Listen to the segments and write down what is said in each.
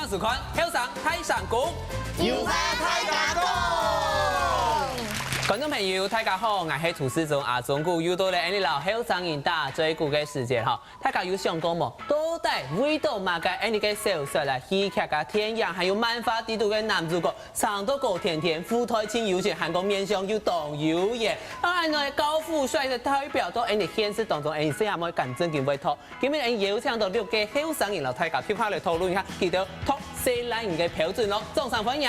事款，后上太上宫，有法太加工。观众朋友，大家好，我是厨师长阿忠古，又到了你老后上人打最久的时间哈。大家有想讲冇？到底为到嘛个你个小说啦、戏剧个天样，还有漫画地图的男主角，上到高甜甜，富态清有钱，韩国面相又当有眼。啊，那高富帅的代表到你现实当中，你先下冇紧真件委托。今日你邀请到6个后上人老大家，跳下来讨论一下，记得托西兰人的标准咯，掌声欢迎。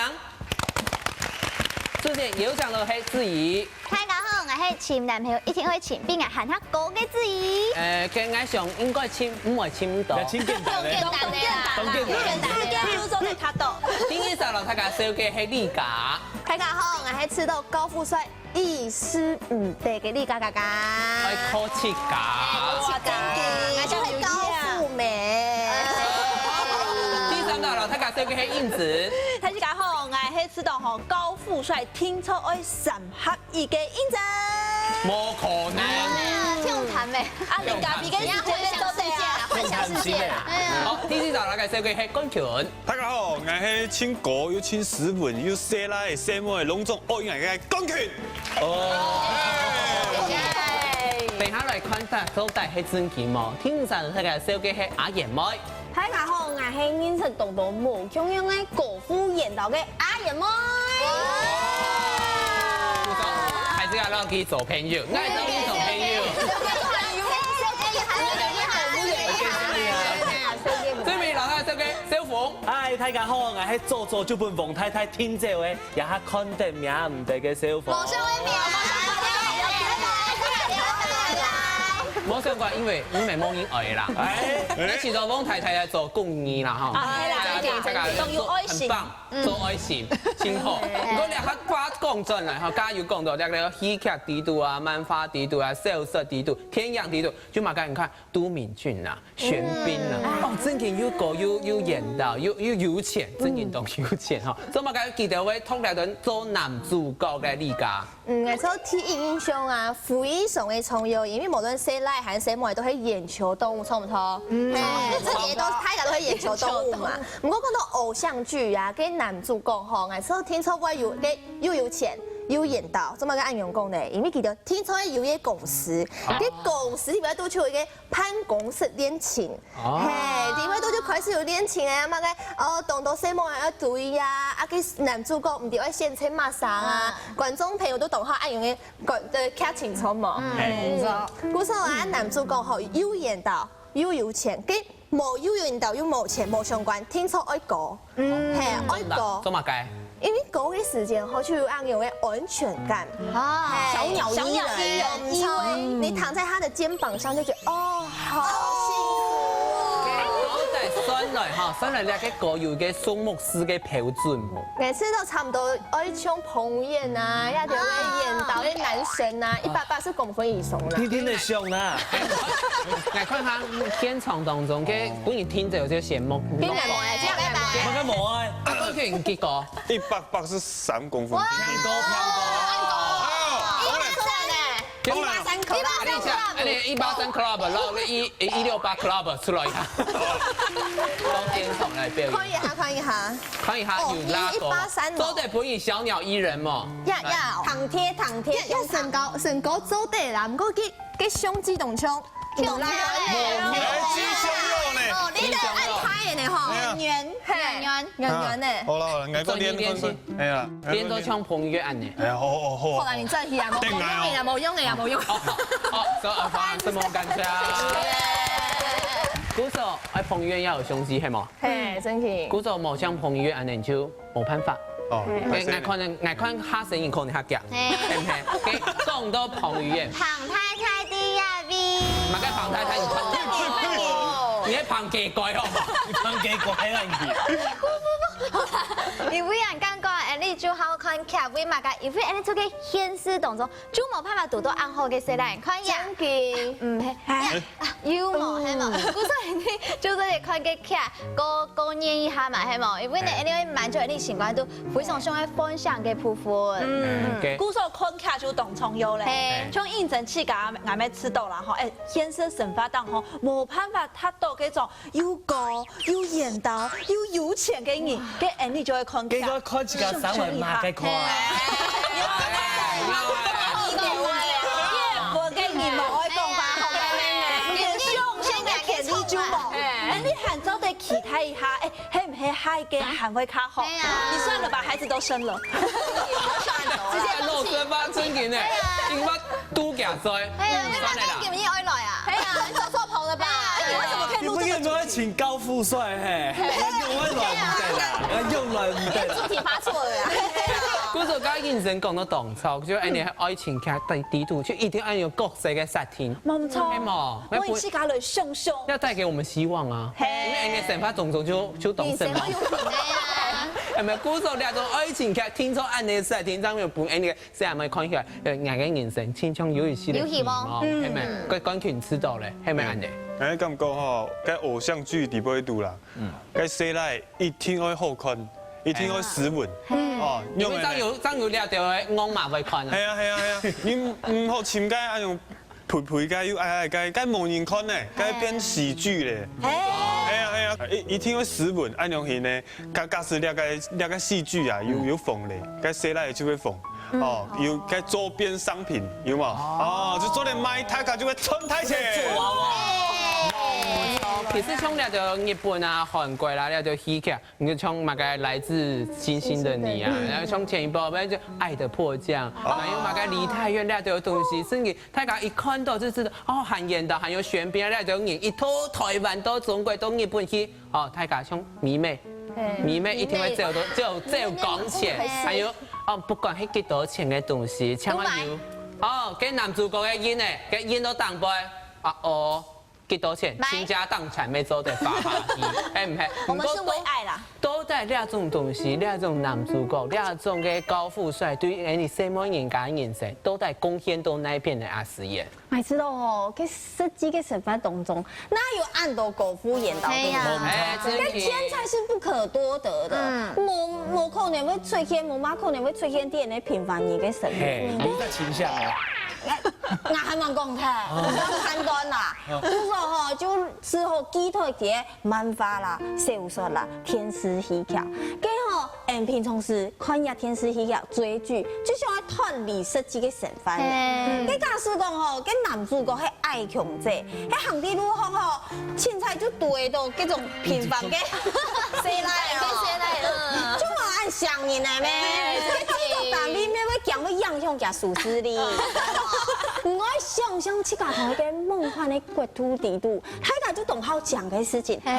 之前有讲到是质疑，大家好，我是前男朋友一定会请，并且喊他高嘅质疑。跟我想應該簽唔係簽到，簽簡單咧，譬如說你他到。第一集落睇下小嘅係李家，大家好，我是吃到高富帥一絲唔得嘅李家家家。係柯切家，我是高富美。第三集落睇下小嘅係燕子。大家好，我係吃到好高富帥，聽說愛神合意嘅英子。冇可能，聽我談咩？啊，你隔壁嘅是真的都係啊，幻想世界啦。好，第四集落嘅小嘅係關權。大家好，我係親哥又親師門又細奶細妹隆重愛人嘅江權。等下來看下到底係真件冇，天上睇下小嘅係阿賢妹。大家好，我係認識動到無窮樣嘅國父演導嘅阿賢妹。係只係攞佢做朋友，我係攞佢做朋友。對面落下小嘅小鳳。嗨，大家好，我係做做就本王太太聽者嘅，也係看得名唔得嘅小鳳。冇相關，因為冇人愛啦。你遲早幫太太來做公益啦，哈。係啦，仲要愛心，做愛心，真好。如果你客話講真啦，哈，加要講到呢個戲劇地圖啊、漫畫地圖啊、小說地圖、天樣地圖，就麻煩你看都敏俊啊、玄彬啊，哦，真嘅又高又演到又有錢，真嘅都有錢哈。所以麻煩記得會通嚟頓做男主角嘅李家。我做第一印象啊，傅醫生嘅重要，因為無論誰來還是誰妹都係眼球動物，錯唔錯？自己都大家都係眼球動物嘛。不過講到偶像劇啊，跟男主角吼，我說聽說過又有錢。有演到，這麼個暗用講的，因為記得聽說有一個公司，啲公司裡面都出一個辦公室戀情，嘿，因為都就開始有戀情啊，嘛個動到細妹要注意啊，啊個男主角唔對愛先請馬上啊，觀眾朋友都懂下暗用嘅劇情錯嘛，故說啊男主角吼有演到又有錢，跟冇有演到又冇錢冇相關，聽說愛過，嘿愛過，做乜嘅？因為嗰個時間好似有暗用嘅安全感，小鳥依人，因為你躺在他的肩膀上就覺得哦，好幸福。算來哈，算來你嘅個要嘅數目師嘅標準冇。每次都差唔多愛像彭于晏啊，要條嘅演導嘅男神啊，180公分以上啦。天天的凶啊！嚟看下片場當中嘅本人聽着有啲羨慕。邊個冇啊？這樣拜拜。我嘅冇啊！安全結果183公分。偏高偏183 club，你183 club，然後你168 club 出來一下，當天場嚟表演。看一下，看一下，看一下有拉高，都得本人小鳥依人嘛。要躺貼，要身高做得啦，唔過佢胸肌動胸。雞胸肉呢？你得按開嘅呢吼，圓呢。好啦，我個練練先。係啊，練到像彭于晏呢。係啊，好。後來你真係啊，冇用嘅。好，所以發生什麼感覺啊？古時候彭于晏要有胸肌係冇？係，真係。古時候冇像彭于晏呢就冇辦法。哦，我看下聲音可能較強，係唔係？講到彭于晏，龐太太的呀 V， 唔係龐太太，你係龐幾貴哦？你講幾貴啦？因為人感覺你就好看劇會嘛個，因為你做嘅現實當中就冇辦法讀到暗號嘅細人，看樣嘅，唔係，有冇係冇？古時你做咗看个起来，高念一下嘛，系冇？因为呢，你会满足你情感都非常想要分享嘅部分。古时候看起来就懂葱油嘞，像应征起噶，俺们吃到啦吼，天生神发档吼，冇办法，他到嗰种又高又严刀又有钱嘅人，嘅你就会看起来。應該看自己三圍馬嘅看。我嘅人冇愛講法，好嘅，連上先嘅田地就冇。你喊走得其他一下，係唔係嗨嘅還會卡好？你算了吧，孩子都生了。直接落水吧，真嘅呢，因為都夾在。係啊，你話你叫唔要愛來啊？係啊，你做錯鋪啦吧？你為什麼可以你不應該請高富帥嘿，用來唔得啦，用來唔得啦。主題發錯了呀！嗰時候剛認真講到動作，就你係愛情劇地圖，就一定要用國際嘅 setting。冇錯，係嘛？我一起搞嚟凶凶。要帶給我們希望啊！因為你成發動作就懂什麼。係咪？嗰時候你係做愛情劇，聽咗按你 setting，上面本你嘅成日咪看起來眼嘅眼神，千瘡有意思嘅希望，係咪？佢完全知道咧，係咪安尼？誒咁講吼，該偶像劇伫尾度啦，該細來一定愛好看，一定愛斯文，哦，因為張有了就會昂馬會看啊。係啊，你唔好尋該按用陪該要該冇人看呢，該變喜劇咧。係啊，一定愛斯文，按用佢呢，假使了解戲劇啊，有縫咧，該細來就會縫。哦，有該周邊商品有冇？哦，就做點賣，大家就會衝太起。其實像了就日本啊、韓國啦，了就戲劇，你就像嘛個來自星星的你啊，然後像前一部咪就愛的迫降，還有嘛個梨泰院了就有東西，甚至大家一看到就知道哦，韓演的，還有玄彬了就演一套台灣到中國到日本去，哦，大家像迷妹一定會只有講錢，還有哦，不管係幾多錢嘅東西，千萬要哦，給男主角嘅演呢，給演到當杯啊哦。幾多錢？傾家蕩產沒做得發下去，係唔係？我們是為愛啦。都帶呢種東西，呢種男主角，呢種嘅高富帥，對於你什麼人家人生，都帶貢獻到那邊的阿師爺。咪知道哦，佢設計嘅成分當中，哪有按到狗夫演到的？跟天才是不可多得的，冇可能會出現，冇乜可能會出現啲人平凡人嘅生活。你的傾向哦。我還蠻講嘅，我判斷啦。就是說吼，就之後寄託啲漫畫啦、小說啦、電視戲劇，跟吼平常時看下電視戲劇、追劇，就想要脫離設計嘅成分。跟假使講吼，跟男主角係愛強者，喺行啲路行吼，凊彩就對到嗰種平凡嘅細來就話按上癮嚟咩？製作單邊咩會講會影響嘅數字哩。我想象起家同一個夢幻的國土地圖，大家就懂好講嘅事情，好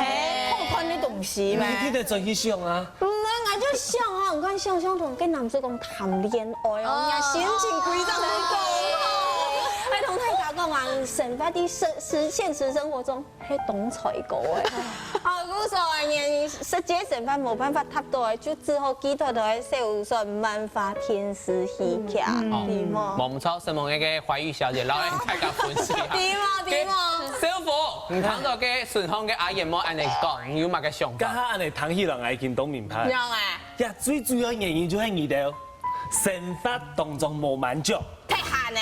看的東西咩？你得真去想啊！唔係，我就想啊，你看想象同跟男主角談戀愛哦，人心情非常的好。還同大家講話，神發啲現實生活中係懂採購嘅。啊，古時候人實際神發冇辦法達到嘅，就只好寄託到喺小說、漫畫、電視戲劇，對嗎？冇錯，什麼嘅懷玉小姐，老人大家分析下。對嗎？小虎，唔睇到嘅順康嘅阿爺冇按你講，有乜嘅想家法？下按你睇起人愛見到名牌。有啊。呀，最主要原因就係你哋生活當中冇滿足。太閒咧。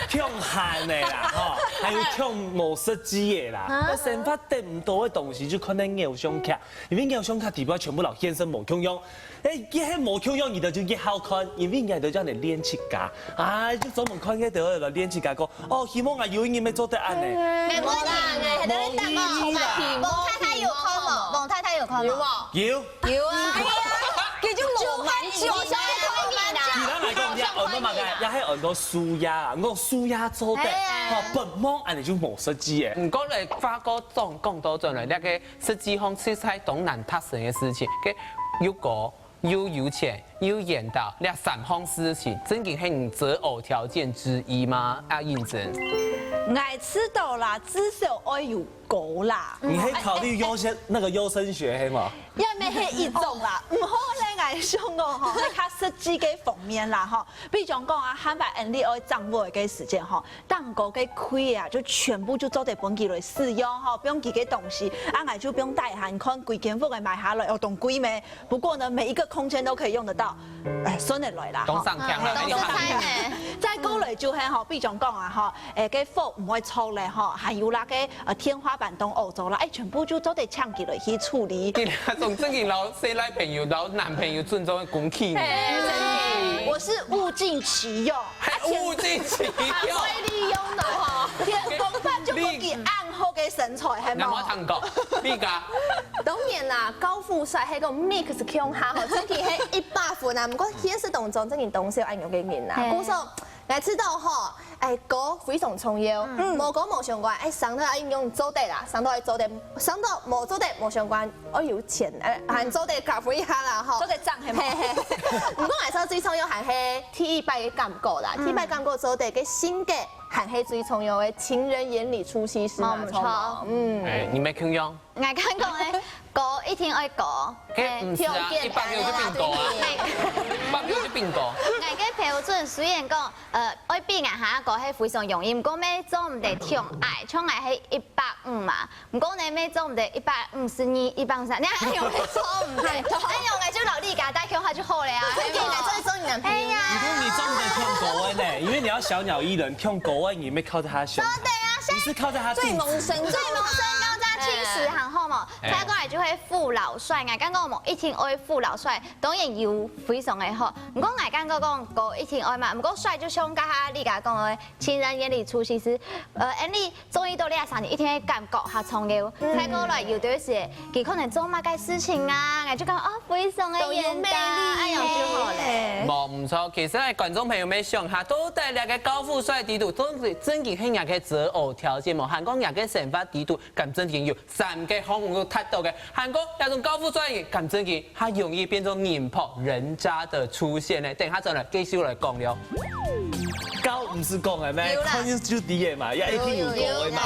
強悍的啦，吼，還有強無設計的啦，生活得唔到嘅東西就可能偶像劇，因為偶像劇底部全部都現身無窮用，一係無窮用，而就越好看，因為人哋就叫你練起家，就專門看嘅就嚟練起家講，哦，希望我有一日要做得安尼。冇啦，係等你等我。王太太有看冇？王太太有看冇？有啊。佢就冇滿足，其他嚟講，也很多嘛嘅，也係很多舒壓啊，我舒壓做得，本網安尼就冇設計嘅。唔過嚟發覺講到盡嚟，呢個設計方式係東南塔神嘅事情，嘅又高又有錢又演到，呢三項事情，真嘅係你擇偶條件之一嗎？啊，認真。愛吃到啦，至少愛有夠啦。你可以考慮優生學係嘛？因為係一種啦，唔好咧。爱想讲吼，那较设计嘅封面啦吼，比如讲啊，汉白 Andy 爱掌握嘅时间吼，蛋糕嘅开啊，就全部就做在本机来使用吼，不用记嘅东西，俺就不用带hand看规件服嘅买下来要动贵咩？不过呢，每一个空间都可以用得到，顺得来啦。东上强了，东山呢？再过来就係吼，比如講啊吼，嘅貨唔會錯咧吼，還有那個天花板當歐洲啦，全部就都得搶起來去處理。你從正經老細來朋友，老男朋友尊重公氣。我是物盡其用，物盡其用，會利用的吼，天公飯就不給暗後嘅身材係冇？冇？我聽過，你講。當然啦，高富帥係個 mix 腔下吼，真係係100分啊！唔過顯示動作真係東西愛用嘅面啊，故說。來知道吼，歌非常重要，無歌無相關，上到愛用做地啦，上到愛做地，上到無做地無相關，我有錢，還做地咖啡下啦吼，做地賺係冇？唔過來說最重要還係第1擺嘅感覺啦，第1擺感覺做地嘅性格，還係最重要嘅情人眼裡出西施嘛，冇錯。你咩傾用？我講講咧，歌一定愛歌，唔是啊，100秒就變歌啊，100秒就變歌。我嘅標準雖然講，愛比硬下歌係非常容易，唔過咩做唔得唱愛，唱愛係150嘛，唔過你咩做唔得152、153，你係用嚟做唔得，用嚟就勞力架，但係唱下就好了啊，係咪？這做你男朋友。你說你真的跳狗恩呢？因為你要小鳥依人，跳狗恩你沒靠在他胸，你是靠在他肚子。最萌身高加70行好冇，再過來就會父老帥。我剛剛冇一天愛父老帥，當然要非常嘅好。唔過我剛剛講過一天愛嘛，唔過帥就像家下你家講嘅情人眼裡出西施。你終於到呢3年一天嘅感覺下重要。再過來有啲時，佢可能做乜嘅事情啊，我就講非常嘅嚴厲，哎呀就好咧。冇唔錯，其實觀眾朋友們想下，都帶兩個高富帥地圖，都係真嘅係人嘅擇偶條件冇，韓國人嘅成發地圖咁真嘅有3個項目都睇到嘅，韓國有種高富帥嘅咁真嘅，它容易變成人破人渣的出現咧。等下再來繼續來講了。高唔是講係咩？看就低嘅嘛，要一定有狗嘅嘛，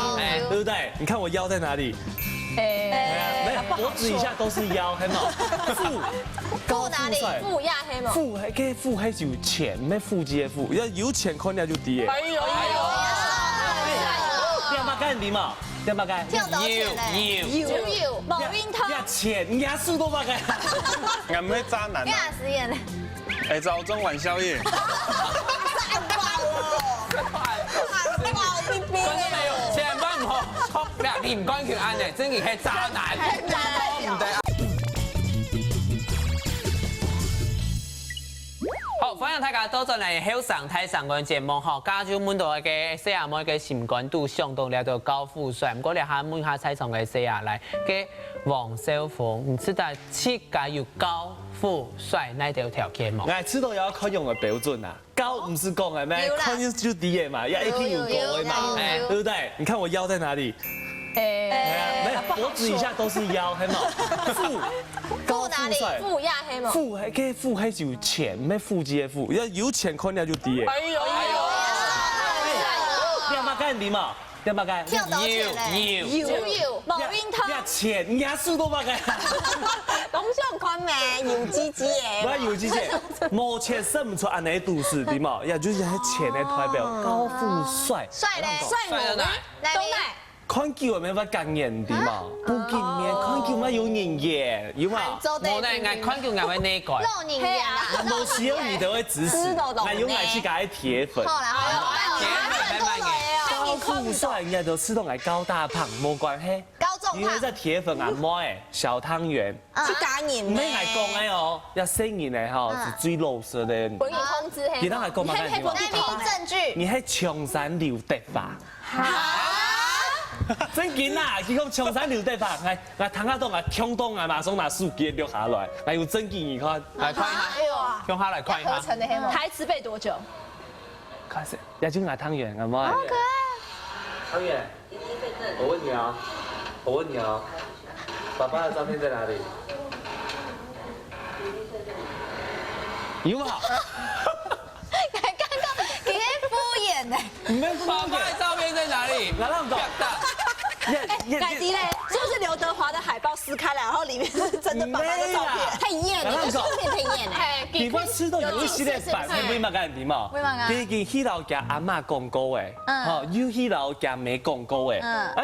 對不對？你看我腰在哪裡？我指一下都是腰，係冇？富高哪裡？富亞係冇？富係嘅富係有錢，咩腹肌嘅富，要有錢看了就低嘅。哎呦！你有冇干禮貌？有冇干？跳多錢咧？有冇運動？要錢，你還輸多冇干？俺們渣男啊！實驗咧？哎，早中晚宵夜。千萬唔好錯兩連關權案嘅，真係係渣男，唔得。好，歡迎大家到咗嚟後上台上個節目嗬，加州滿到嘅四廿蚊嘅情感度相當嚟到高富帥，唔過你下滿下菜場嘅四廿嚟嘅黃少鳳，唔知道設計要高富帥呢條條件冇？我知道有看用嘅標準啊，高唔是講係咩？看就低嘅嘛，要一定有狗嘅嘛，對不對？你看我腰在哪裡？我指一下都是腰，係冇？富高哪裡？富亞係冇？富係嘅富係有錢，咩腹肌嘅富，要有錢看了就低嘅。哎呦！你有冇干禮貌？有冇干？跳多錢咧？有冇運動？要錢，你還輸多冇干？咁想看咩？有雞雞嘅。我有機會，冇錢生唔出安尼都市，對冇？也就是係錢嘅代表，高富帥。帥咧？帥在哪？哪裡？看球沒法講演對冇？不見面，看球嘛有人演，有冇？冇呢，我看叫我會呢個。露營嘅啦。冇時候你都會指使，那用來去搞鐵粉。好啦好啦，高富帥人家都吃到係高大胖，冇關係。高中因為在鐵粉按摩誒，小湯圓。去加鹽唔係係講誒哦，要聲音誒吼，是最老實的。本人控制係。其他係講乜嘢？那名證據。你喺長山留德法。真緊啊！佢講長山留德法，我睇下到我聽到我馬上拿手機錄下來，我有證據你看。來看一下，用下來看一下。台詞背多久？開始，也就牙湯圓，阿媽。好可愛。湯圓，我問你啊，爸爸的照片在哪裡？有冇？剛剛幾敷衍呢？爸爸的照片在哪裡？我諗唔到。改迪嘞，是不是刘德华的海报撕开来，然后里面是真的爸爸的照片？太艳了，照片太艳了。你我吃到有一系列版，係每物嘅人點啊？第一件迄老家阿嬷廣告嘅，哦，有迄老家沒廣告嘅，我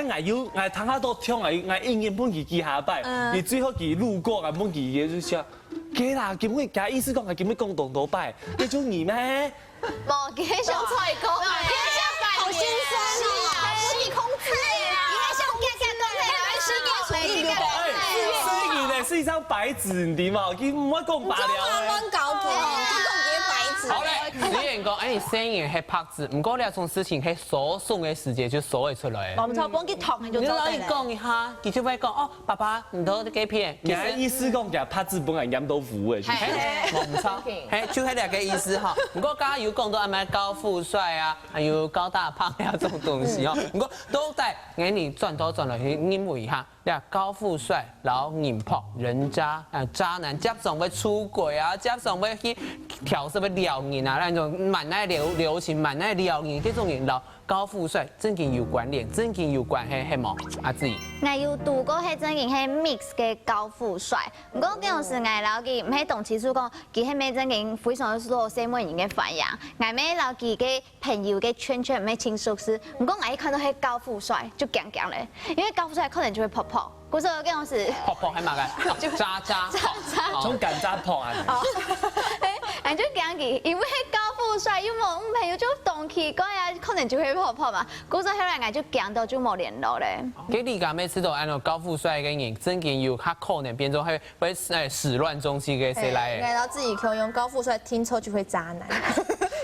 睇下都聽我應應本記下擺，而最後佢路過啊本記嘅就寫，幾啦，根本假意思講係根本講動到擺，你中意咩？冇給小菜糕，好心酸哦，是控制呀，你還想看看剛才來吃點水？雖然咧是一張白紙，你知嘛？佢唔會講白了。亂搞嘅，好嘞，只員講，你聲音係拍子，唔過呢種事情係所送嘅時間就所會出來。我們從幫佢燙嘅就走你講一下，佢就會講哦，爸爸唔到啲幾片。其實意思講嘅拍子本來飲到苦嘅，我唔錯，係就係兩個意思哈。唔過剛剛有講到咩高富帥啊，還有高大胖呀種東西哦。唔過都在你轉頭轉來去因為哈，你話高富帥、老硬泡、人渣渣男，加上會出軌啊，加上會去挑什麼撩人啊，那種滿愛流行、滿愛撩人，這種人老高富帥真係有關聯，真係有關係係冇阿姊。我有讀過係真係係 mix 嘅高富帥，唔過嗰陣時我老記唔係同次數講，佢係咩真係非常多社會人嘅反應，我咩老記嘅朋友嘅圈唔係親屬是，唔過我一看到係高富帥就驚驚咧，因為高富帥可能就會泡泡。嗰時候嗰陣時，泡泡係嘛嘅？渣渣，從緊渣泡啊！誒，就驚佢，因為高富帥又冇朋友就動奇怪啊，可能就會泡泡嘛。嗰時候後來我就驚到就冇聯絡咧。給你講咩知道？按照高富帥嘅人，真係有他可能變做係會始亂終棄嘅誰來？然後自己可以用高富帥聽錯就會渣男。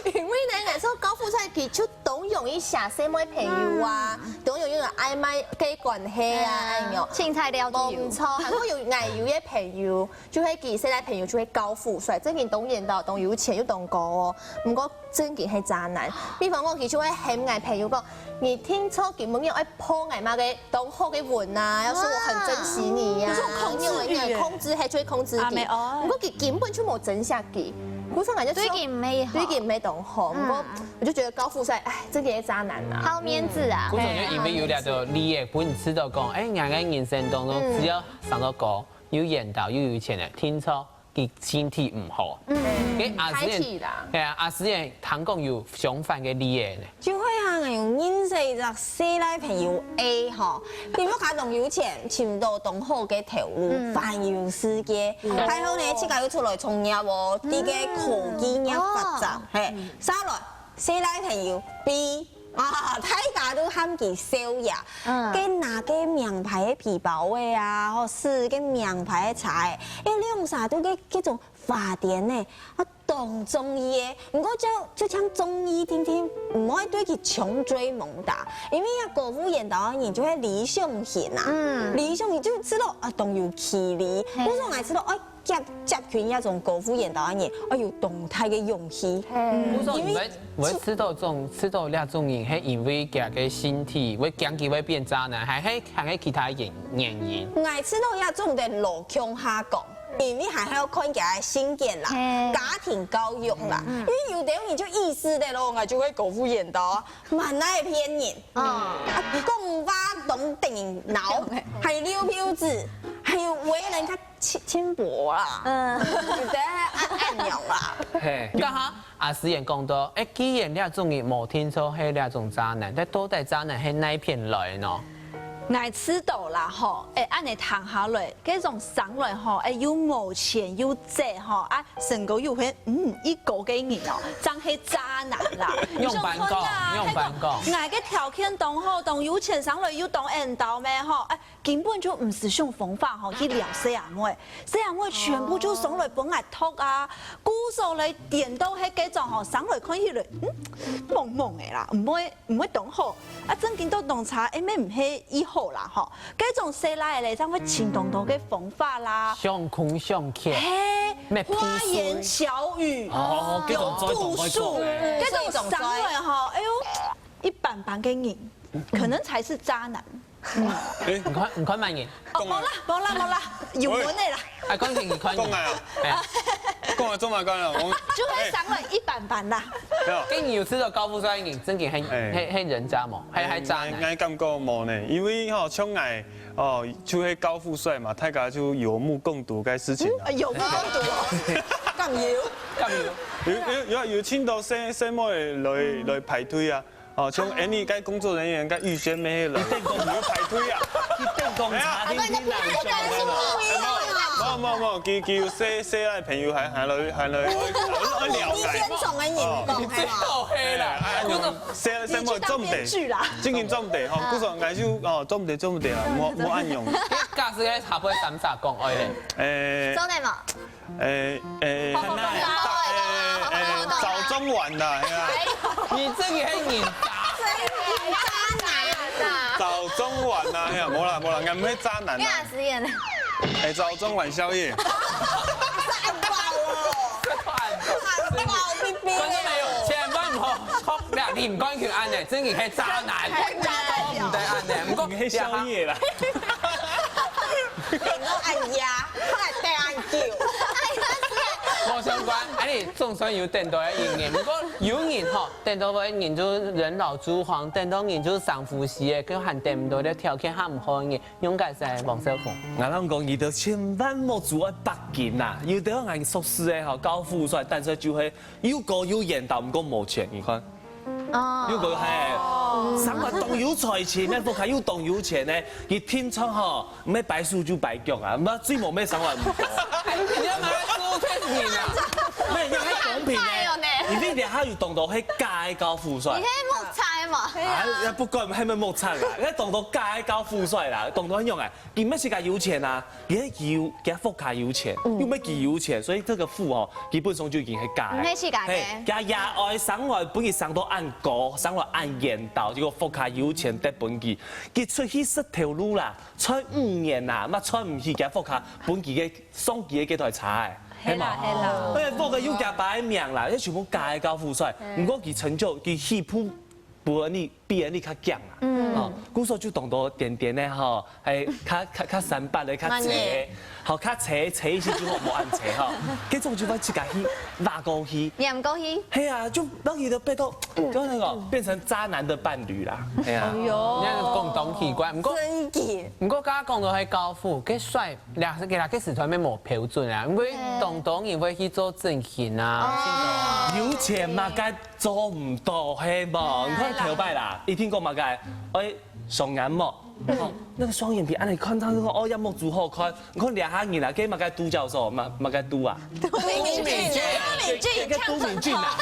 因為呢，有時候高富帥佢就懂用一下誰冇朋友啊，懂用用曖昧嘅關係啊，哎呦，青菜了解唔錯，還會有愛有嘅朋友，就會給誰來朋友就會高富帥，真係懂演到，懂有錢又懂高哦，唔過真係係渣男。比方講佢就會嫌愛朋友講，你聽錯根本要愛破愛嘛嘅，懂好嘅運啊，要說我很珍惜你呀，控制係最控制佢，唔過佢根本就冇真下佢。嗰陣我就最近沒懂好，不過我就覺得高富帥，唉，真係渣男啊，好面子啊！嗰種就因為有啲就你嘅本知道講，誒，人嘅人生當中只要上到高，有演到又有錢嘅，聽錯佢身體唔好。嘅阿師爺，係啊，阿師爺談講有相反嘅理嘅。就會行用認識就西來朋友 A 嗬，點樣卡動有錢，潛到動好嘅頭路，環遊世界。還好呢，自家要出來創業喎，啲嘅科技業發展，係。三來西來朋友 B。啊！大家都喊佢少呀，跟拿個名牌嘅皮包嘅啊，或是個名牌嘅茶，因為兩啥都嗰種法典呢，啊當中醫嘅，唔過就像中醫點點，唔可以對佢窮追猛打，因為啊國父演導人就係理想型啊，理想型就知道啊動有氣力，我仲係知道哎。集權一種國父演導人，我要動態嘅勇氣。我說唔會吃到那種人，係因為佢嘅身體會驚佢會變渣男，還係其他原因。我吃到一種嘅路向下降，因為還要看佢嘅性格啦、家庭教育啦，因為有啲人就意思的咯，我就會國父演導啊，蠻愛騙人，講話懂定腦，係溜票子。還有為人較輕薄啦，有啲暗用啦。係，家下阿師爺講到，誒，既然呢種人冇聽錯係呢種渣男，但到底渣男係哪片來呢？愛吃到啦吼，按你談下來，嗰種上來吼，又冇錢又濟吼，啊，成個又會一個嘅人哦，真係渣男啦。用板講，愛嘅條件當好，當有錢上來又當緣投咩吼，根本就唔是想方法吼去撩細阿妹，細阿妹全部就上來幫愛托啊，鼓手嚟點到係嗰種吼，上來看起來懵懵嘅啦，唔會當好，啊，真見到當茶咩唔係以後。好啦，嗬，嗰種細來嚟，真會情動到嘅方法啦，相空相徛，花言巧語，有度數，嗰種上來嗬，哎呦，一般般嘅人，可能才是渣男。唔看慢言。冇啦，有門嚟啦。係講件，講啊！讲啊，做嘛讲啊，我就会上了一板板啦。跟你有吃到高富帅人，真嘅係人渣冇，係渣男。我感覺冇呢，因為吼像我就係高富帥嘛，大家就有目共睹嘅事情啊。有目共睹哦，咁要，有請到什麼來排隊啊？哦，像 any 嘅工作人員嘅預先咩來，要排隊啊？電工茶天天難冇，叫些來朋友係來了解。天仲嘅員工係嘛？係啦，些麼種地，經營種地吼，古時藝術種地啦，冇按用。假使咧下杯三煞講愛咧，做咩冇？早中晚啦，係啊。你這個係人渣。早中晚啊，係啊，冇啦，我唔係渣男啊。實驗。係早中晚宵夜。觀眾朋友，千萬唔好學嗱，你唔講佢啱嘅，真係渣男，唔得啱嘅，唔講係宵夜啦。按壓，係掟按叫。冇相關，你總算有電到嘅營業，不過有人吼電到嘅人就人老珠黃，電到人就上呼吸嘅，佢還電唔到嘅條件還唔好嘅，應該係黃小鳳。我諗講，伊就千萬莫做愛北京啦，有啲人熟識嘅吼高富帥，但係就係有高有顏，但唔講冇錢，你看。哦。有個係，生活動有財錢咧，福係有動有錢咧，佢天窗吼唔係擺樹就擺腳啊，唔係最冇咩生活唔過。你阿媽多聽見啊？唔係，因為公平嘅，而呢啲係要動到係介高富帥。你係木材嘛？啊，不管係咪木材啦，你動到介高富帥啦，動到很用嘅，佢乜事介有錢啊？佢福卡有錢，又乜佢有錢，所以這個富哦，基本上就已經係介。唔係世界嘅。佢野外生活本佢生到按歌，生活按言道，結果福卡有錢得本佢，佢出去識條路啦，出5年啦，乜出唔去嘅福卡本佢嘅送佢嘅幾台茶嘅。係啦係啦。因為福卡有夾擺命啦，啲全部介高富帥，唔過佢成就佢戲譜。比人哋較強啊！哦，古時候就動到點點咧，吼，係較三八嘅較斜，好較斜一些就冇按斜吼，嗰種就揾自家去拉高去。你唔高興？係啊，就當佢都變到咁那個變成渣男的伴侶啦。係啊，你係共同奇怪，唔過真嘅。唔過家講到係高富，佢帥，其實佢時代咩冇標準啊，因為動人會去做正經啊，有錢嘛，該做唔到係冇？你看頭擺啦，一聽講嘛該，哎雙眼膜，那個雙眼皮，按你看到嗰個哦，一幕足好看，你看兩下人啦，佢嘛該都教授，嘛該都啊，都敏俊，個都敏俊啊，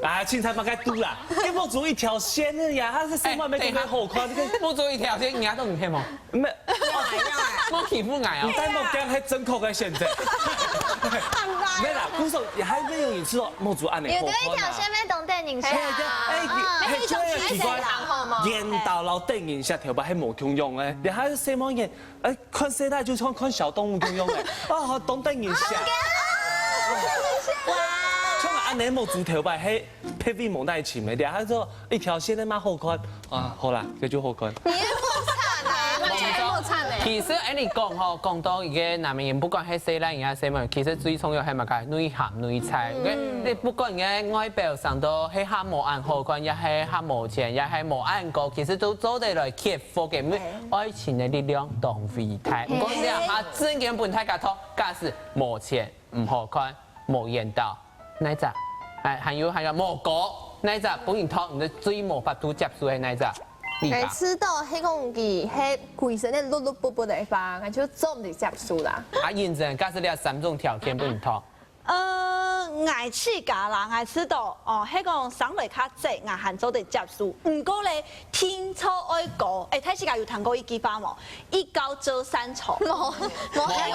啊，青菜嘛該都啦，佢幕足一條線嘅呀，他是生活沒咁樣好看，幕足一條線，人家都唔騙冇，唔係，我欺負矮啊，但幕鏡係真確嘅現在。咩啦？古時候也係咩用言詞幕足按你好看啊。有一條線咩當電影線啊？係最奇怪，演到老電影下條擺係冇通用嘅，你還什麼嘢？誒，看世代就像看小動物通用嘅，啊，當電影下。像按你幕足條擺係配備冇耐錢嘅，你還說一條線咧蠻好看，啊，好啦，佢就好看。其實你講吼，講到一個男人，不管係細男人啊細妹，其實最重要係乜嘢？內涵內在。你不管嘅外表上到係下冇按好看，也係下冇錢，也係冇按高，其實都做得來克服嘅。因為愛情嘅力量當備胎。唔講呢下真嘅本太假托，假使冇錢唔好看，冇言道，哪隻？還有冇歌，哪隻本人托唔係最冇法度接受嘅哪隻？係吃到迄個佢迄規身咧碌碌卜卜的吧，佢就做唔到接受啦。啊，認真，假使你有3種條件不能托。愛吃家啦，愛吃到哦，迄個生來較濟，愛含做得接受。唔過咧，天初愛高，睇世界有談過一句話冇？一高遮三醜。冇，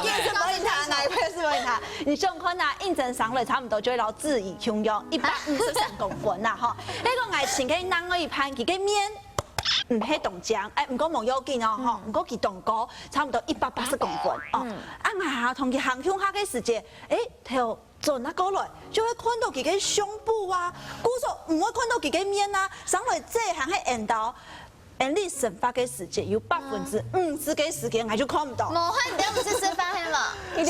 也是冇人談，哪一位是冇人談？你想看啊，認真生來差唔多就老自以胸用153公分啦，吼。迄個愛情嘅人可以攀佢嘅面。唔係動漿，唔講冇要緊哦，吼，唔講佢動高，差唔多180公分哦。啊，我同佢行向下嘅時節，頭轉啊過來，就會看到佢嘅胸部啊，古時唔會看到佢嘅面啊，上來這行喺沿道，你生发嘅时间有50%嘅时间，我就看唔到。冇可能不是生发黑嘛，颈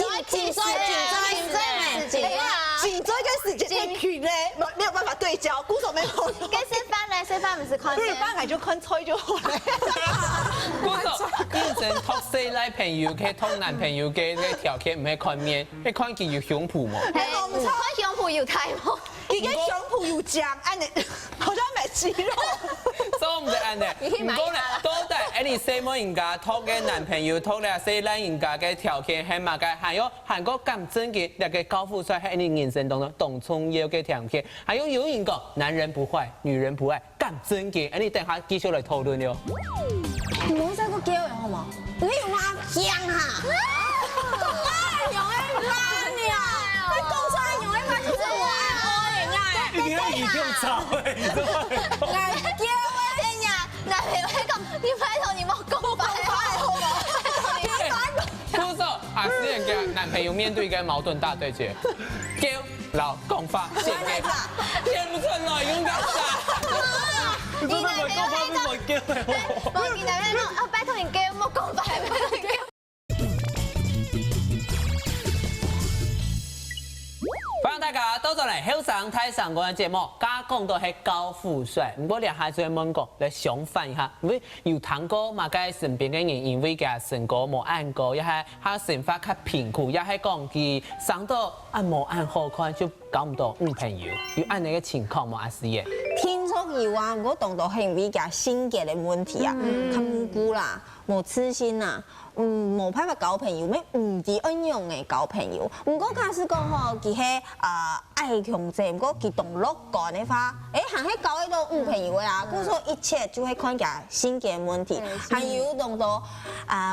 椎跟时间太远嘞，没有办法对焦，鼓手没有。跟生发不是看日班我就看吹就好了。我说，认真托西来朋友去托男朋友嘅个条件唔系看面，你看佢有胸脯冇？我唔看胸脯有太冇，佢嘅胸脯有浆，安尼好像没肌肉。所以唔是安尼，唔讲咧，到底你什么人家托嘅男朋友托咧西来人家嘅条件系嘛嘅？还有韩国咁真嘅那个高富帅喺你人生当中动冲要嘅条件，还有人讲男人不坏，女人不爱，咁真嘅，你等下继续来讨论哟。唔好再个叫人好冇？你用阿姜哈？用一拉你啊！你讲出来用一拉就是我爱人啊！你要以用吵哎，你知道吗？阿姜啊！真呀，男朋友喺讲，你拜托你莫讲白话好冇？不说啊，私人跟男朋友面对一个矛盾大对决，叫老公发现给，见不出来勇敢啥？你真係唔係高翻邊個叫嚟？我見男朋友講，啊拜托你叫莫講白話。歡迎大家到咗嚟《後生睇上嗰個節目，家講到係高富帥，不過兩下再問過嚟相反一下，因為有談過嘛，佢身邊嘅人因為佢成果冇按過，一係佢生活較貧苦，一係講佢生到按冇按好看就搞唔到女朋友，有按呢個情況冇阿師爺。聽說以往我當到係因為佢性格嘅問題啊，較無辜啦，冇自信啦。冇辦法交朋友，咩唔知安用嘅交朋友。唔過假使講吼，佢係愛強者，唔過佢動樂觀嘅話，行喺交一個女朋友啊，佢說一切就係看佢性格問題，還有當到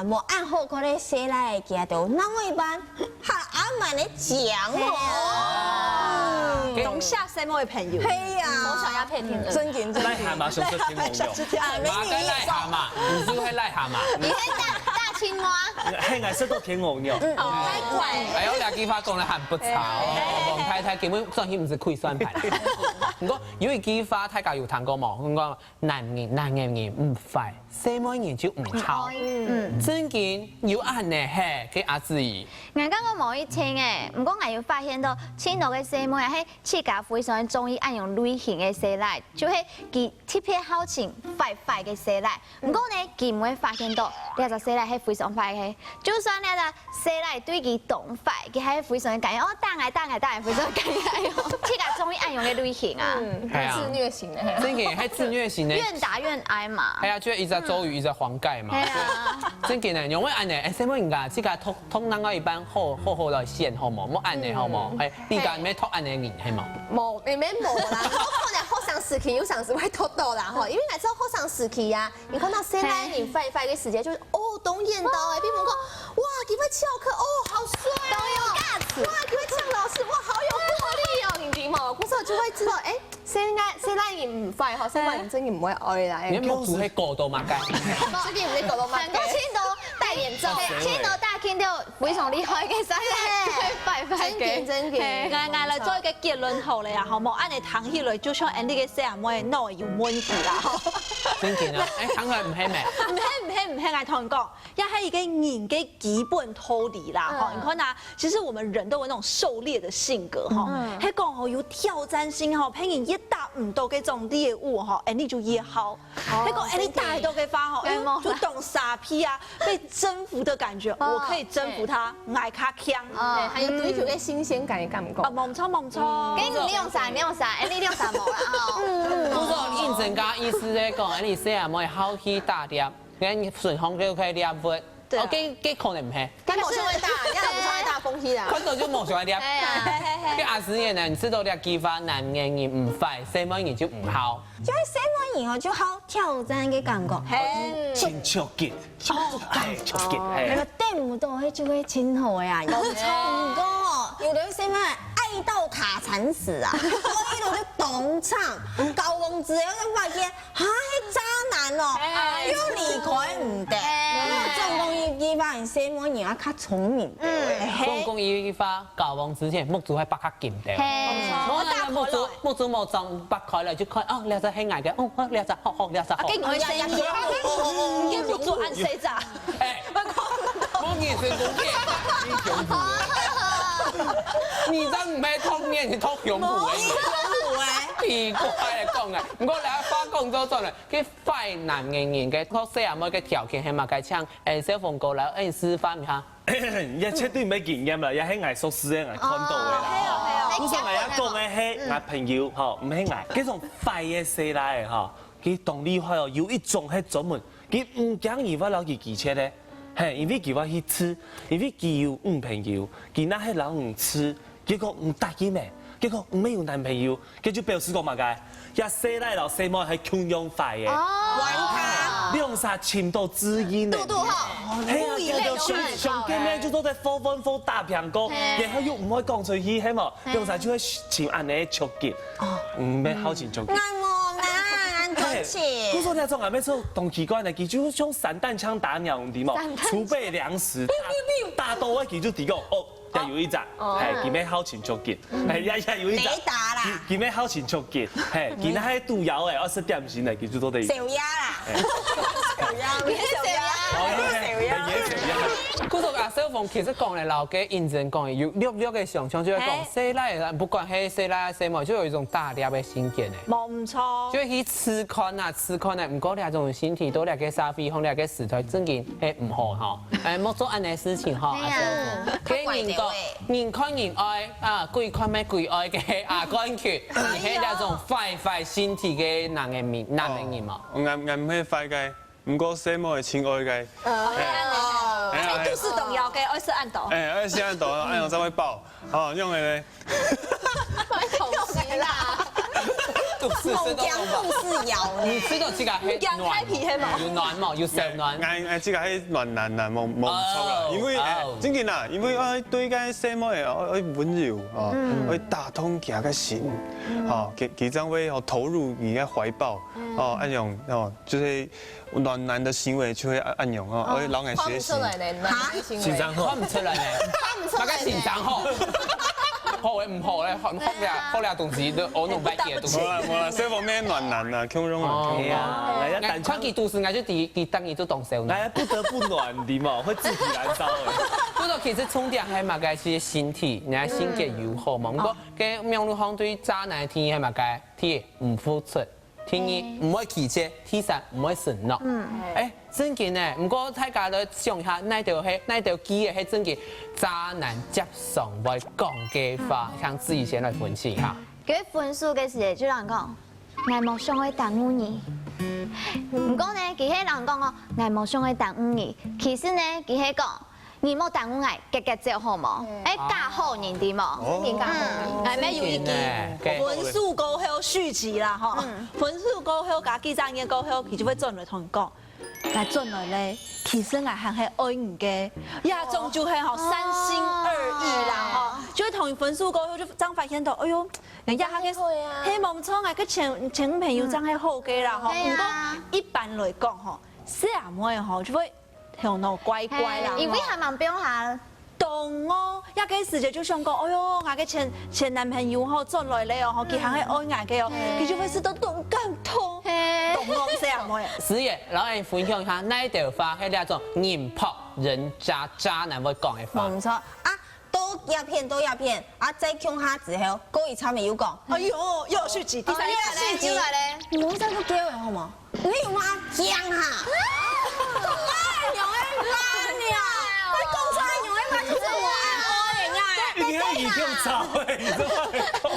冇按好嗰啲寫來嘅佢就那麼一般，還安埋你講哦，懂下什麼嘅朋友？係呀，我想要配聽的。真嘅真癩蛤蟆上出天王用，馬跟癩蛤蟆，唔知係癩蛤蟆。你係大青蛙。係顏色都天王用。太怪。哎呦，兩句話講得很不差哦，王太太根本算起唔是虧算盤。不過有一句話大家有聽過冇？佢講男人唔壞，什麼人就唔好。真嘅有按呢係嘅阿志怡。我感覺冇以前誒，不過我有發現到青島嘅細妹係自家非常中意按用類型嘅色來，就係佢特別好情快嘅色來。不過呢，佢唔會發現到呢個色來係非常快嘅，就算呢個色來對佢動快，佢係非常感恩。哦，當然非常感恩哦，自家中意按用嘅類型啊。係啊，自虐型嘅。真嘅係自虐型嘅。願打願挨嘛。係啊，就一隻周瑜，一隻黃蓋嘛。係啊。真嘅呢，因為按呢，什麼人家自家通啷個一般好來線好冇？冇按呢好冇？係你家咩托按呢人係冇？冇，你免冇啦。我可能好想時期，有想時會偷到啦吼，因為你知道好想時期呀，你看到現在你快嘅時間就是董演導誒，比如講哇，佢會翹課好帥哦，都有架子，哇，佢會嗆老師，哇，好有魄力哦，你知冇？嗰時候就會知道現在人唔快，現在人真係唔會愛啦。你冇做喺過度嘛？㗎？最近唔係過到嘛？很多青島戴眼罩，青島大見到非常厲害嘅，所以快嘅。真嘅。挨來做一個結論後咧啊，好冇？按你談起來，就像按呢個細妹腦有問題啦。真嘅啊！睇佢唔係咩？唔係，我同人講，也係一個人嘅基本道理啦。哈，你看啊，其實我們人都有那種狩獵的性格哈，係講好有挑戰性哈，譬如一打唔到嘅種獵物哈，你就越好。係講你打到嘅花哈，就懂傻批啊，被征服的感覺，我可以征服他，愛卡強。還有追求嘅新鮮感，你敢唔敢？冇錯。給你用啥？你用啥冇啦哈。不過認真講意思咧講，你細阿妹好去打獵，你順風就可以獵物。我幾可能唔係。跟冇上會打，因為冇上會打風氣啦。看到就冇上會獵。跟阿師爺呢，你知道獵激發男人唔快，細妹人就唔好。就係細妹然後就好挑戰嘅感覺，真超級，超級，你個頂唔到，迄就會真好嘅啊！冇錯，唔過有啲細妹愛到卡慘死啊！我一路咧當場唔夠王子，我就發現嚇，迄渣男哦，要離開唔得。總共一句話人西摩人啊较聪明。讲伊发交往之前，木主还把较紧的。我大木主冇装把开了就看哦，了在很矮嘅，哦，了在好，了在好。给你们声音，你不做按谁咋？哎，我眼神不变，你胸部。你这唔系托面，是托胸部嘅。奇怪嚟講嘅，唔過你一發工咗咗嚟，佢快男嘅人嘅托西啊，每個條件係咪嘅唱小鳳過嚟，示範下。也絕對冇經驗啦，也係藝術師嘅，我看到嘅啦。我想我講嘅係我朋友，嗬，唔係我，嗰種快嘅西來嗬，佢動力快哦，有一種係專門，佢唔講而話攞佢技巧咧，係因為佢話去吃，因為佢有朋友，佢那係攞唔吃，結果唔答應咩？結果唔有男朋友，佢就表示講乜嘅？一西來老西摩係強用快嘅，玩他，用啥情到知音嘅。度好，係啊，上見咧就都在4分4大蘋果，然後又唔可以講出去，係冇？用啥就會像安尼觸結，唔咩好情觸結。我說你種係咩做動機關嘅？佢就用散彈槍打鳥唔啲冇，儲備糧食，大刀嘅佢就提供哦。又有一隻，係見咩好情觸結，係有一隻，見咩好情觸結，係見那喺度搖誒20點先嚟，佢就都得。小鴨啦，小鴨，嗰度阿小鳳其實講嚟老嘅認真講，有略嘅想象就係講西來，不管係西來西摩，就有一種大粒嘅心結嘅。冇唔錯。就係去吃寬啊，唔過你種身體都嚟嘅沙飛，紅嚟嘅石台，真嘅係唔好嚇。莫做安尼事情嚇，阿小鳳。佢人看人愛啊，鬼看咩鬼愛嘅牙關缺，係那種快身體嘅男人嘛。我唔係快嘅，唔過西摩係親愛嘅。哎，都是動搖嘅，愛是按度。哎，愛是按度，按度才會爆。哦，用嘅咧。用啦。都是搖你知道這個係暖，有暖嘛，有小暖。這個係暖男啊，冇錯啦。因為真嘅啦，因為我對個西摩嘅我溫柔哦，我打通佢個心，哦，佢將會投入你嘅懷抱，哦，按用哦，就是暖男的行為就會按用哦，我讓人學習。欣賞好，看唔出來呢，大家欣賞好。好嘅唔好咧，學你東西都我弄白嘅東西。冇啦，西方咩暖男啊，強融啊。係啊，嚟一但看佢都市嗌咗第當然都動手。嚟不得不暖啲嘛，會自己燃燒嘅。不過其實重點係乜嘅是身體，你係心結友好嘛。不過嘅苗路方對渣男天係乜嘅？天唔付出，天二唔可以騎車，天三唔可以承諾。真嘅呢，唔過大家都想下，那條機嘅係真嘅渣男接送為講嘅話，向自己先來分析下。佢分數嘅時就人講，愛慕上會耽誤你。唔過呢，佢係人講哦，愛慕上會耽誤你。其實呢，佢係講，你冇耽誤愛，結就好冇，嫁好人哋冇。係咩有一句分數高後續集啦，嗬，分數高後加幾張嘢高後，佢就會轉來同人講。來轉來咧，其實我係愛唔嘅，也種就係好三心二意啦，嗬，就會同分數過後就張發現到，哎呦，人家嘅希望錯啊，個前朋友真係好嘅啦，嗬，不過一般來講，嗬，細阿妹嗬就會向到乖乖啦，因為係蠻表下。懂哦，一個時就想講，哎呦，我嘅前男朋友嗬轉來咧哦，佢係愛我嘅哦，佢就會是都動感痛，懂我細阿妹。師爺，老人分享下，哪一條話係那種人撲人渣男會講嘅話？冇錯啊，都鴉片啊！再講下之後，嗰一餐咪要講。哎呦，又續集，第三續集來咧，你冇再個叫人好冇？你用阿姜哈？用阿媽你啊！你講出來用阿媽就是我愛人啊！你看你咁吵誒，你真係。阿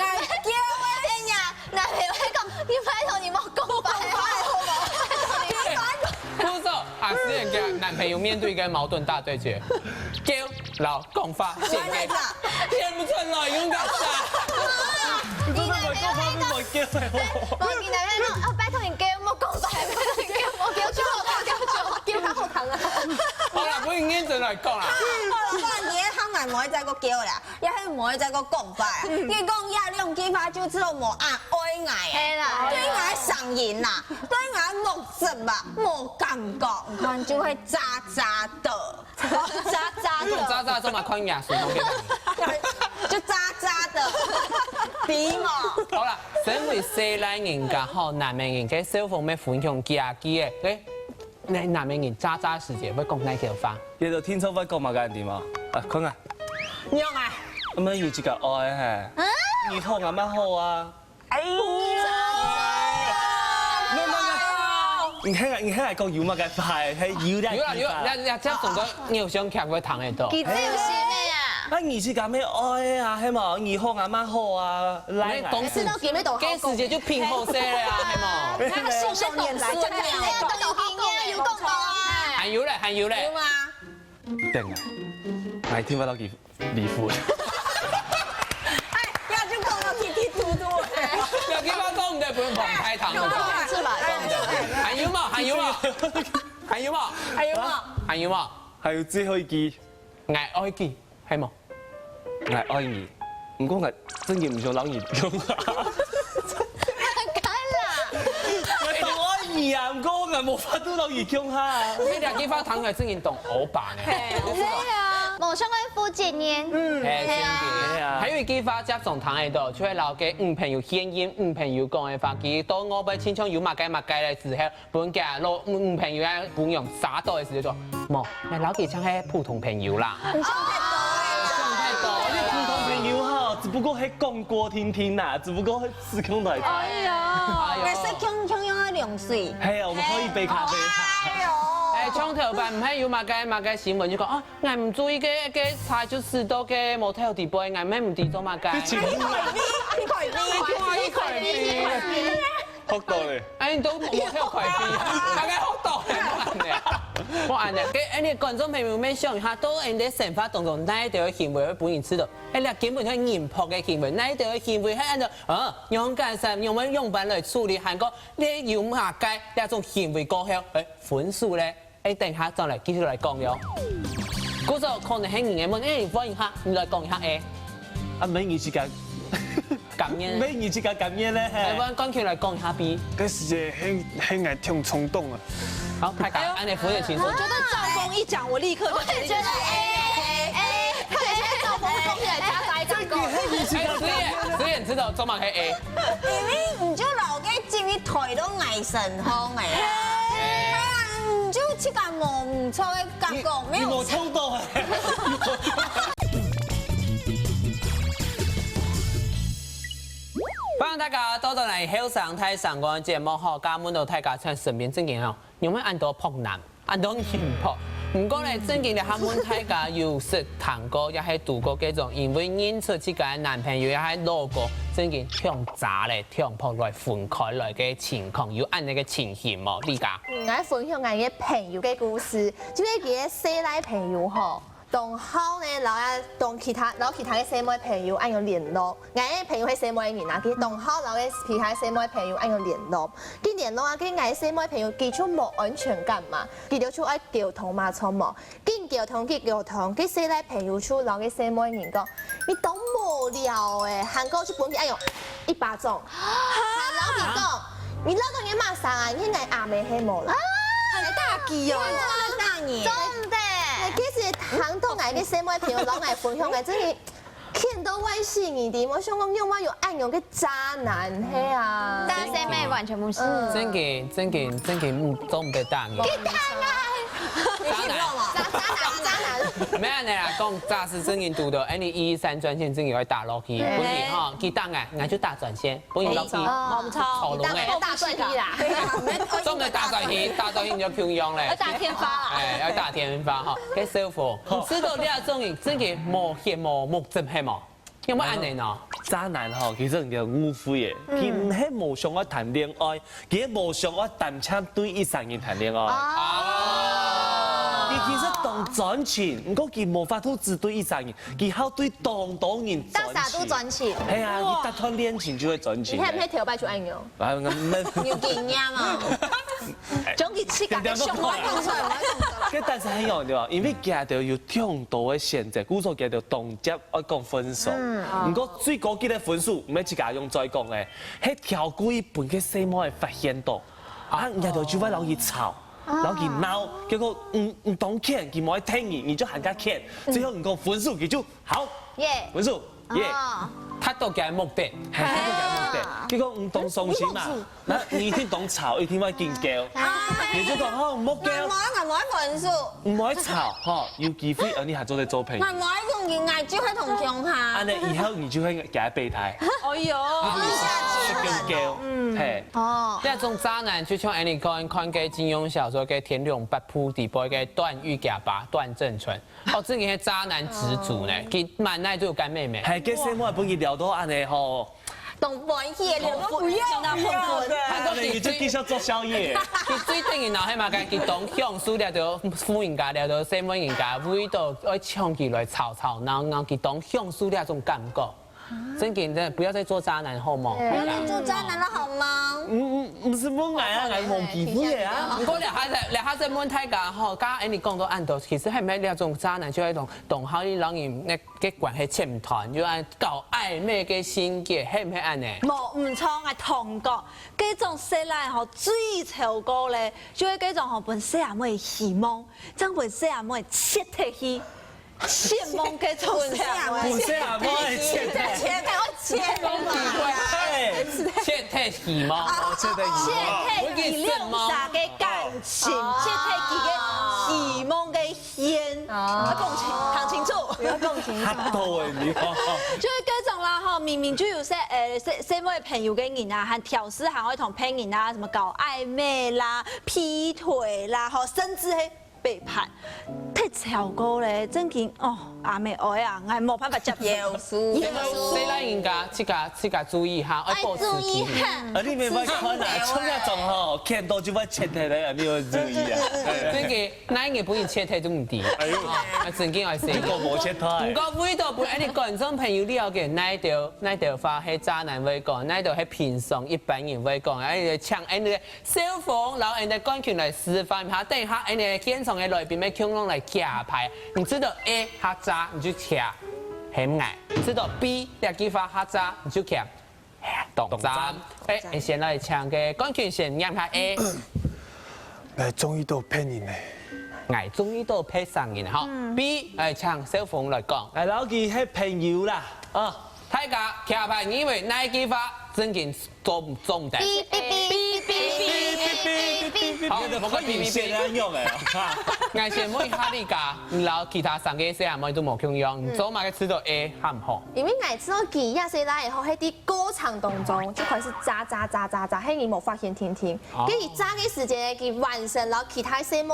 姜哎呀，男朋友喺講，你拜託你莫講白話好冇？不是啊，師爺嘅男朋友面對一個矛盾大對決，叫老公發現嘅，聽不出來用個啥？你真係咪講翻俾我叫係好？我見到咧講，拜託你叫莫講白話，拜託你叫莫叫住我，叫佢好疼啊！好啦，本已經進來講啦。好啦，你喺香港还无再个叫啦，也迄无再个讲法啊。伊讲亚用激发就之后无按爱爱嘿啦对爱上瘾啦，对爱木质嘛，无感觉，看就会渣渣的，渣渣用的，渣渣做嘛看牙水，就渣渣的鼻毛。好啦，身为西来人家好南面人，嘅小凤要分享家己嘅，誒，你南面人渣渣時節要講哪條法？你就聽錯我講嘛嘅點啊？啊，坤啊，用啊！咁樣要自己愛係，你好啱啱好啊？哎呀！你聽係講要嘛嘅快，係要咧。你即係同個偶像劇會談喺度。佢真有心的呀！啊，你是咁咩愛啊？係嘛？你好啱啱好啊？來講是都見呢度嘅時節就偏好些啦，係冇？那個信手拈來，真係哎呀，都有經驗，有講到啊！含油咧，含油咧。嘛？定啊！係聽翻到幾離譜。哎，呀就講到踢踢嘟嘟。有幾番講唔對，本旁開堂嗰個。是吧？含油嘛，含油嘛，含油嘛，係啊嘛？含油嘛，係最後一句，愛愛記係冇？我愛你，唔過我真嘅唔想諗你用啊。我愛你啊，唔過我冇法度諗你用下。你兩幾番談佢真係懂歐巴呢？對啊，某相關附近呢？係真係啊嘅。還有一句話接上談喺度，就係留給朋友獻音，朋友講嘅話，佢當我被親像有乜嘅嘅時候，本家攞朋友啊本用灑到嘅時候就冇，你留佢像係普通朋友啦。唔想太多太多普通朋友哈，只不過係講過聽聽呐，只不過係時空來睇。哎呀，你識用啊涼水。係啊，我們喝一杯咖啡。哎呦！誒，窗頭版唔係有乜嘅新聞就講啊，我唔注意嘅菜就試到嘅模特地杯，我咩唔知做乜嘅。學到咧。哎，你都模特快啲，大家好到我按嘅，嘅你觀眾朋友們想下，都人哋生活當中哪一條行為會本人知道？你根本係嚴迫嘅行為，哪一條行為係按照用幹啥用乜用法來處理？韓國你有乜解呢種行為過後，分數咧？等下再嚟繼續嚟講咗。嗰時候可能係人嘅問，你歡迎下，你來講一下誒。啊，美女之間咁樣。美女之間咁樣咧，台灣講起來講一下 B。嗰時節很愛聽衝動啊。好，太搞，按你扶得清楚。我覺得趙峰一講，我立刻就決定。他等下趙峰講起來加在一個。子妍知道做乜係 A。因為唔就老嘅接一台都藝神風嘅啦。係啊，唔就即個冇唔錯嘅感覺，沒有。我衝動歡迎大家到到嚟後上台上個節目嗬，加滿到大家唱順便正經嗬，用咩按到撲男，按到嚴迫。唔過咧，正經嘅下滿大家有識談過，也係度過嗰種，因為認出自己嘅男朋友也係攞過正經強渣咧、強迫來分開來嘅情況，有按你嘅情形冇？呢家？我分享我嘅朋友嘅故事，就係佢嘅西來朋友嗬。同好呢，然後同其他嘅細妹朋友按有聯絡，我嘅朋友係細妹人啊，佢同好然後嘅其他細妹朋友按有聯絡，佢聯絡啊，佢我細妹朋友佢出冇安全感嘛，佢就出愛交通嘛錯冇，佢交通，佢細來朋友出，然後嘅細妹人講，你都無聊誒，韓國出本地按用一巴掌，然後佢講，你老公嘅馬上啊，你係阿妹係冇啦，係大忌哦，大年，真的。其實談到我嘅細妹朋友攞嚟分享嘅，真係見到威視而點，我想講用乜用暗用嘅渣男係啊！但係細妹完全唔是。正經都唔得當嘅。渣男，咩人啊？講渣是正經讀到，你113專線正經會打落去，本地哈，佢當我就打專線，本地落去，冇錯，頭龍嘅，大轉機啦，中嘅打專線，打專線就漂亮咧，要打天發啦，要打天發哈，嘅師傅，知道呢一種人正經無血無目症係冇？有冇按你呢？渣男吼，其實叫誤會嘅，佢唔係無想愛談戀愛，佢係無想愛單槍對一三人談戀愛。佢其實當賺錢，唔過佢無法度只對一三人，佢好對當人賺錢。當啥都賺錢。係啊，佢搭拖戀情就會賺錢。你睇唔睇條擺出暗用？啊，咁咩？要見啱啊！將佢切格嘅上位講出來。cái但是很用對吧？因為夾到有挺多嘅限制，故說夾到動接愛講分數。唔過最高級嘅分數唔係自家用再講嘅，係調故意本嘅細模嘅發現到，啊，夾到就會老易吵。老易鬧，結果唔懂看，佢冇聽你就喊佢看，最後唔講分數，佢就好，分數，他都嘅目的，係佢嘅目的。結果唔懂送錢嘛，嗱你一定懂吵，一定會見叫，你就講好唔好叫，我冇分數，唔可以吵，嗬，要機會而你係做嚟做朋友。我冇用人嗌只係同上下。安尼以後你就會給他備胎，哎呦，跟叫，係。哦，即係種渣男，就像 Annie 講看嘅金庸小說嘅《天龍八部》底部嘅段譽家爸段正淳，哦，真嘅係渣男始祖呢，佢滿奶都有乾妹妹。係，嘅細妹本佢聊到安尼吼，同半夜聊都不要啦，安尼佢就繼續做宵夜。佢最頂嘅鬧係嘛？佢當向輸了到富人家，了到細妹人家，為到愛搶佢來吵吵鬧鬧，佢當向輸了種感覺。真嘅，不要再做渣男好冇？不要再做渣男了好嗎？唔是冇愛啊，係忘皮膚嘅啊。不過你下隻問題㗎，嗬，剛剛你講到按到，其實係咪呢種渣男就係同好啲人員嘅關係切唔斷，要按搞曖昧嘅心結，係唔係按呢？冇唔錯，我同講，嗰種細奶吼最潮高咧，就係嗰種吼本細阿妹希望，將本細阿妹切體去。羨夢嘅種細阿妹，本細阿妹切體，切體希望，切體力量下嘅感情，切體佢嘅希望嘅獻，講清楚，講清楚。嚇到誒你！就係嗰種啦，嗬，明明就有細妹朋友嘅人啊，還挑事，還會同朋友啊，什麼搞曖昧啦、劈腿啦，嗬，甚至係背叛。太超過咧，真見哦，阿妹愛啊，我係冇辦法接受。細奶人家自家注意下，愛保持距離。啊，你咪咪看啊，衝一種吼，見到就會切體咧，你要注意啊。真嘅，奶嘅本人切體都唔掂。哎呦，真嘅係死。呢個冇切體。唔過每度本你觀眾朋友了解，奶條話係渣男會講，奶條係平常一般人會講，誒搶誒小鳳，然後誒官權來示範下，等下誒現場嘅來賓咩恐龍來卡牌，你知道 A 他渣你就卡很矮，知道 B 兩句話他渣你就卡懂渣。誒，先來搶嘅官權先讓他 A。嚟終於都騙人咧。捱終於都配上人哈。B 誒搶小鳳來講，係老幾係朋友啦，啊，大家卡牌以為哪句話真件做唔得？好，我個 B 用嘅。嗌先唔可以哈利噶，然後其他三個細阿妹都冇共用，唔做嘛嘅知道 A 喊唔好。因為我知道幾日細奶以後喺啲歌唱當中，就開始渣，係你冇發現聽。跟住渣嘅時間佢完成，然後其他細妹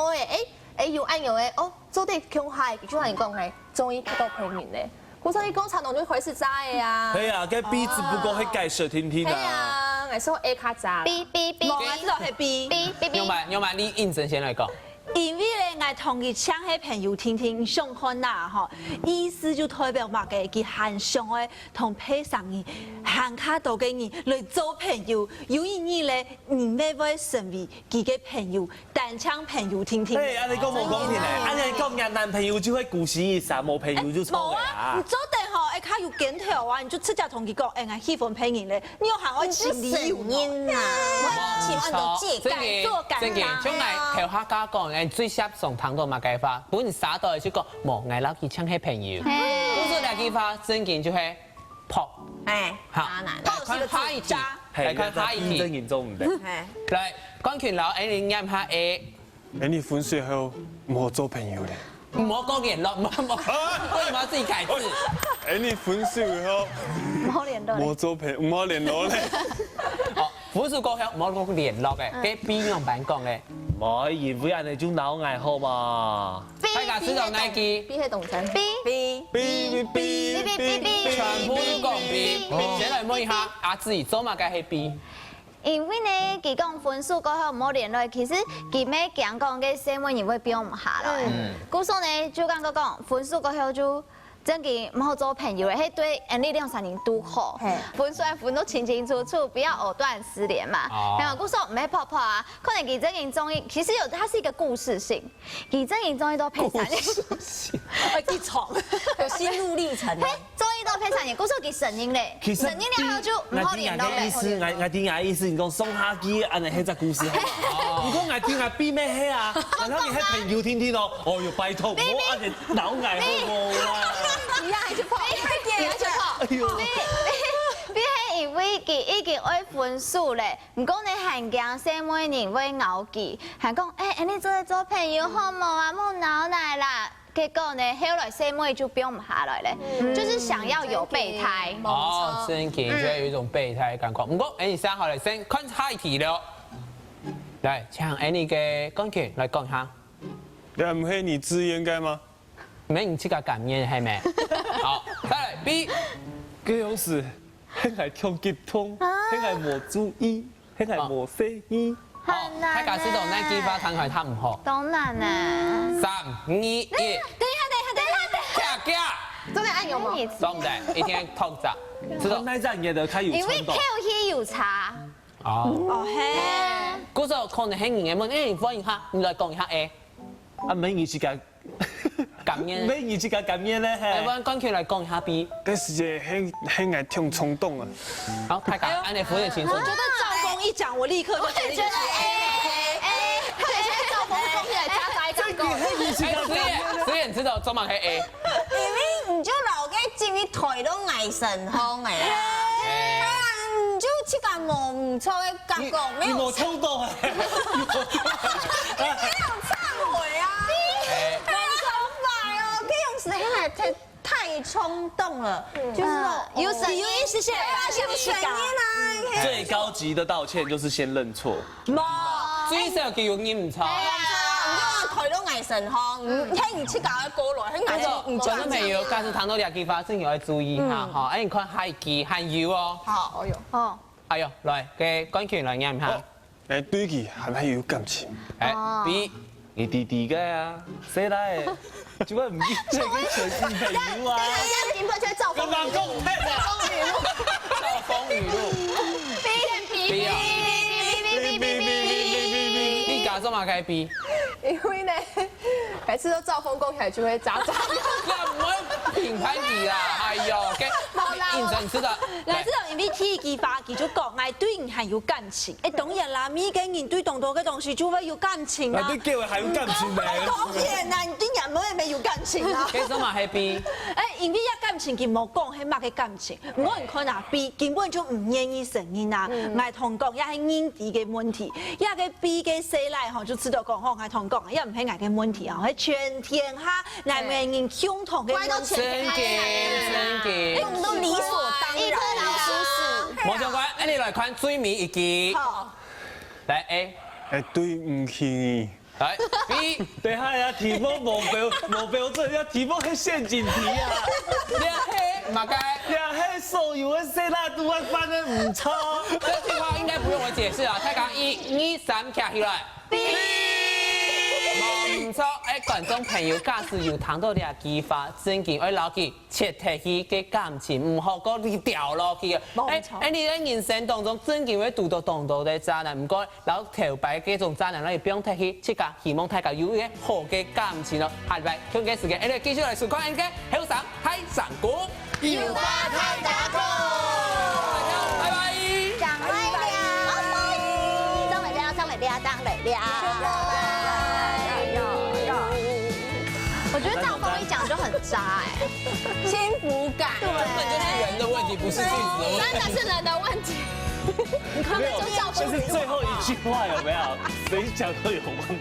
誒要按用嘅，哦做啲強下，就係講係終於到平原咧。嗰陣啲歌唱當中開始渣嘅啊。係啊，嘅 B 只不過係介紹聽啊。係啊，我說 A 卡渣。B，我知道係 B。用埋你認真先來講。因為咧，我同佢搶起朋友聽上看呐吼，意思就代表嘛嘅，佢很想嘅同配上人，行卡到嘅人來做朋友，有意義咧，唔咩會成為佢嘅朋友，單搶朋友聽。誒，安尼講冇講天咧，安尼講人男朋友就會故事意思，冇朋友就錯嘅啊。你做定吼，卡有檢討啊，你就直接同佢講，我喜歡朋友咧，你又行我情理有因啊，我喜歡到借真做簡單。將嚟條客家講，最適上堂到馬計法，本人耍到就講冇嗌老幾搶起朋友，工作兩句話真件就係撲。好，來看下一題，來看下一題，真嚴重唔得。來，關權佬，你啱下 A。你分手後冇做朋友咧。唔好講聯絡，唔好，為什麼要自己改字？你分手後冇聯絡。冇做朋友，冇聯絡咧。哦，分手過後冇講聯絡嘅，跟 B 樣版講嘅。唔可以，不然你就鬧嗌好嘛。大家知道哪句 B 係動詞。全部都講 B，先來問一下阿志，做嘛該係 B？因為呢，佢講分數過後冇聯絡，其實佢咩講嘅新聞也會變唔下來。故所呢，就講分數過後就真嘅唔好做朋友咧，迄对人哋2-3年都好，分出来分都清清楚楚，不要藕断丝连嘛。然后故说唔系泡泡啊，可能佢真嘅综艺其实它是一个故事性，佢真嘅综艺都配3年，会闯，有心路历程。嘿，综艺都配3年，故说佢神音咧，其實神音了後就唔好聯絡意思，我聽下意思，你講送下機，安尼迄隻故事好嘛？如果我聽下邊咩迄啊，然後你喺朋友天天哦，哦喲拜託，唔好安尼扭嗌好冇啦。一樣係去泡，一樣去泡。你係因為佢已經愛分數咧，唔講你係驚細妹人會拗佢，係講誒，你做朋友好冇啊，冇鬧奶啦。結果呢，後來細妹就不用下來咧，就是想要有備胎。哦，真嘅，覺得有一種備胎感覺。唔過，你先好嚟先看下一題了。來，請 Annie 嘅講權來講下。你唔係你自應該嗎？沒你這個感言係咪？好，再來 B。嗰種是，迄係跳吉他，迄係冇注意，迄係冇聲音。好，大家知道那幾把彈開他唔好。當然啦。3、2、1。等一下，夾，真係按有冇？都唔得，一定要透着。知道。那陣嘢就開有因為衝動。口氣有差。哦。哦嘿，嗰時候可能係人嘅問，你講一下，你來講一下 A。啊，美儀之間，感言。美儀之間感言咧，嚟，我講權來講一下 B。嗰時係愛聽衝動啊！好，大家按你扶點清楚。我覺得趙峰一講，我立刻就決定。快點先趙峰講起來加載一個。子妍知道做乜係 A。因為唔就老嘅進去台都嗌神風嘅啦，唔就即個冇唔錯嘅感覺，沒有冇衝動啊！沒有懺悔啊！沒辦法哦，這種時候太衝動了，就是有聲音是先有聲音啊！最高級的道歉就是先認錯。最少叫語音唔錯。台都嗌神風，聽唔出教嘅過來，佢嗌唔觀眾朋友，假使談到兩句話，真要注意下嚇。哎，你看係記係要哦。好，我有。哦。哎呦，來嘅關權來念下。誒對佢係咪有感情？誒 B。你弟弟嘅啊，死啦！做乜唔見即係啲隨便朋友啊？點解出趙峰？咁啱公聽啊！趙峰語錄。B 啊。B 假裝嘛該 B。因為呢，每次都趙峰講起來就會渣渣。唔好評判佢啦，哎呦，應真知道。來，這種因為天機發記就講，愛對人係有感情。當然啦，每個人對同多嘅東西就會有感情啊。你叫佢係有感情咩？當然啦，對人冇係有感情啊。假裝嘛係 B。因為一感情佢冇講係乜嘅感情，我人看啊 B 根本就唔願意承認啊。愛同講也係人哋嘅問題，一個 B 嘅死來吼就知道講吼愛同講，也唔係愛嘅問題啊，係全天下難為人共同嘅問題。真嘅。我們都理所當然啦。冇相關，你來看最尾一句。來 A。誒對唔起。來 B。等下呀，題目冇標準，呀題目係陷阱題啊。兩黑馬該。兩黑所有嘅色拉都係翻得唔錯。這句話應該不用我解釋啊，太講1、2、3卡起來。B。唔錯，觀眾朋友，假使有談到兩句話，真嘅要留意，切提起嘅感情，唔好講你掉落去啊！你喺人生當中真嘅會遇到當道嘅渣男，唔該，留頭擺嘅種渣男，你不用提起，即個希望大家有嘅好嘅感情咯。下禮拜同嘅時間，你繼續嚟收看嘅好上海上股，要花太大個，拜拜。張偉亮，張偉亮，張偉亮，張偉亮。我覺得趙峰一講就很渣哎，幸福感，根本就是人的問題，不是句子的問題。真的是人的問題。你看，就趙峰，就是最後一句話有沒有？誰講都有問題。